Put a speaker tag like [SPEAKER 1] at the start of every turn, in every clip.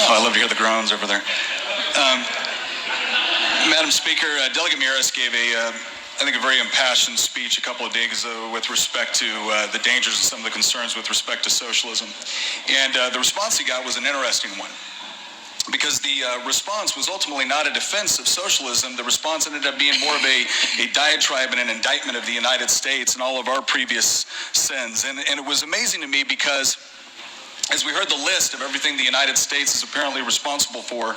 [SPEAKER 1] Oh, I love to hear the groans over there. Madam Speaker, Delegate Freitas gave I think a very impassioned speech a couple of days ago with respect to the dangers and some of the concerns with respect to socialism. And the response he got was an interesting one, because the response was ultimately not a defense of socialism. The response ended up being more of a diatribe and an indictment of the United States and all of our previous sins. And it was amazing to me because as we heard the list of everything the United States is apparently responsible for,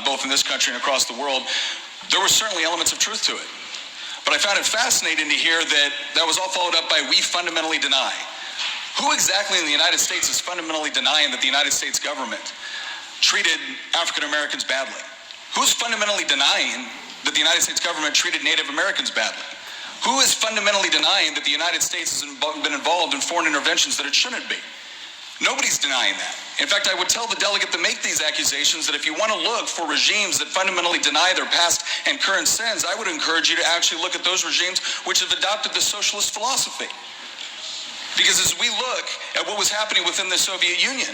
[SPEAKER 1] both in this country and across the world, there were certainly elements of truth to it. But I found it fascinating to hear that was all followed up by "we fundamentally deny." Who exactly in the United States is fundamentally denying that the United States government treated African Americans badly? Who's fundamentally denying that the United States government treated Native Americans badly? Who is fundamentally denying that the United States has been involved in foreign interventions that it shouldn't be? Nobody's denying that. In fact, I would tell the delegate to make these accusations that if you want to look for regimes that fundamentally deny their past and current sins, I would encourage you to actually look at those regimes which have adopted the socialist philosophy. Because as we look at what was happening within the Soviet Union,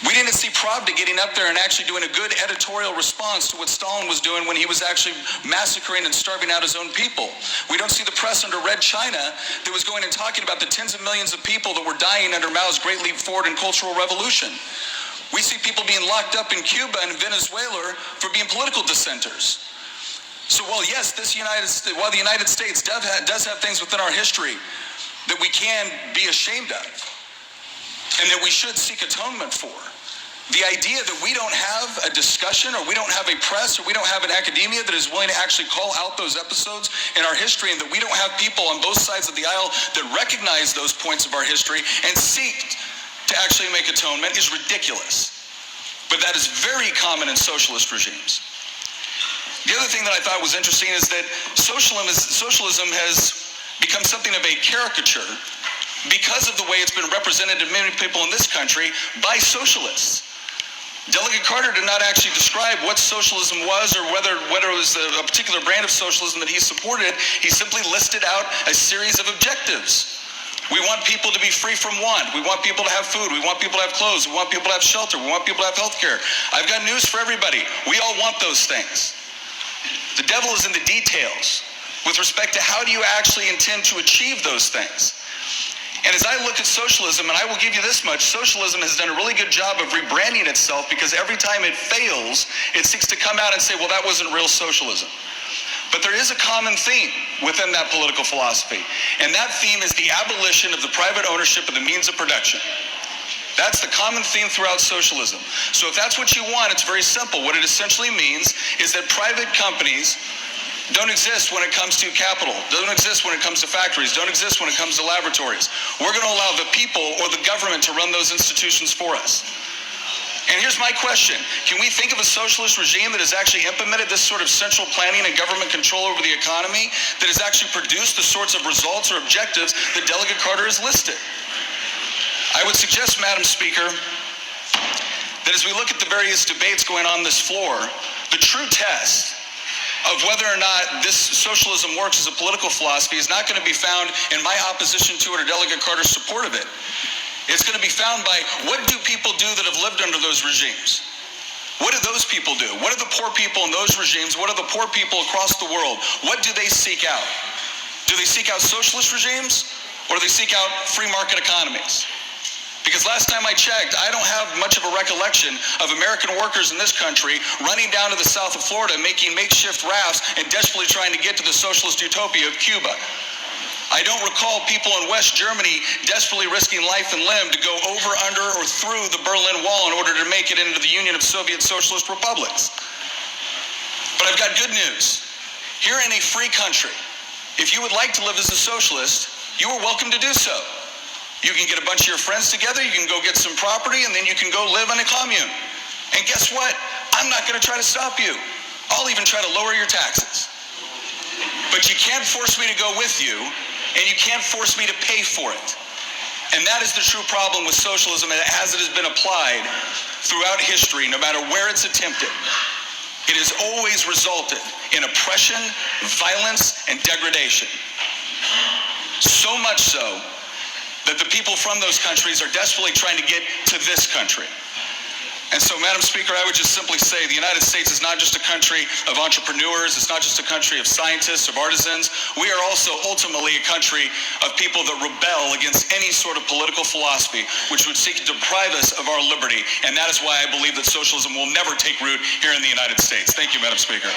[SPEAKER 1] we didn't see Pravda getting up there and actually doing a good editorial response to what Stalin was doing when he was actually massacring and starving out his own people. We don't see the press under Red China that was going and talking about the tens of millions of people that were dying under Mao's Great Leap Forward and Cultural Revolution. We see people being locked up in Cuba and Venezuela for being political dissenters. So while yes, while the United States does have things within our history that we can be ashamed of, and that we should seek atonement for, the idea that we don't have a discussion, or we don't have a press, or we don't have an academia that is willing to actually call out those episodes in our history, and that we don't have people on both sides of the aisle that recognize those points of our history and seek to actually make atonement is ridiculous. But that is very common in socialist regimes. The other thing that I thought was interesting is that socialism has become something of a caricature because of the way it's been represented to many people in this country by socialists. Delegate Carter did not actually describe what socialism was, or whether it was a particular brand of socialism that he supported. He simply listed out a series of objectives. We want people to be free from want. We want people to have food. We want people to have clothes. We want people to have shelter. We want people to have health care. I've got news for everybody. We all want those things. The devil is in the details with respect to how do you actually intend to achieve those things. And as I look at socialism, and I will give you this much, socialism has done a really good job of rebranding itself, because every time it fails, it seeks to come out and say, well, that wasn't real socialism. But there is a common theme within that political philosophy, and that theme is the abolition of the private ownership of the means of production. That's the common theme throughout socialism. So if that's what you want, it's very simple. What it essentially means is that private companies don't exist when it comes to capital, don't exist when it comes to factories, don't exist when it comes to laboratories. We're going to allow the people or the government to run those institutions for us. And here's my question. Can we think of a socialist regime that has actually implemented this sort of central planning and government control over the economy that has actually produced the sorts of results or objectives that Delegate Carter has listed? I would suggest, Madam Speaker, that as we look at the various debates going on this floor, the true test of whether or not this socialism works as a political philosophy is not going to be found in my opposition to it or Delegate Carter's support of it. It's going to be found by what do people do that have lived under those regimes? What do those people do? What are the poor people in those regimes? What are the poor people across the world? What do they seek out? Do they seek out socialist regimes, or do they seek out free market economies? Because last time I checked, I don't have much of a recollection of American workers in this country running down to the south of Florida, making makeshift rafts and desperately trying to get to the socialist utopia of Cuba. I don't recall people in West Germany desperately risking life and limb to go over, under, or through the Berlin Wall in order to make it into the Union of Soviet Socialist Republics. But I've got good news. Here in a free country, if you would like to live as a socialist, you are welcome to do so. You can get a bunch of your friends together, you can go get some property, and then you can go live in a commune. And guess what? I'm not going to try to stop you. I'll even try to lower your taxes. But you can't force me to go with you, and you can't force me to pay for it. And that is the true problem with socialism as it has been applied throughout history, no matter where it's attempted. It has always resulted in oppression, violence, and degradation. So much so that the people from those countries are desperately trying to get to this country. And so, Madam Speaker, I would just simply say the United States is not just a country of entrepreneurs. It's not just a country of scientists, of artisans. We are also ultimately a country of people that rebel against any sort of political philosophy which would seek to deprive us of our liberty. And that is why I believe that socialism will never take root here in the United States. Thank you, Madam Speaker.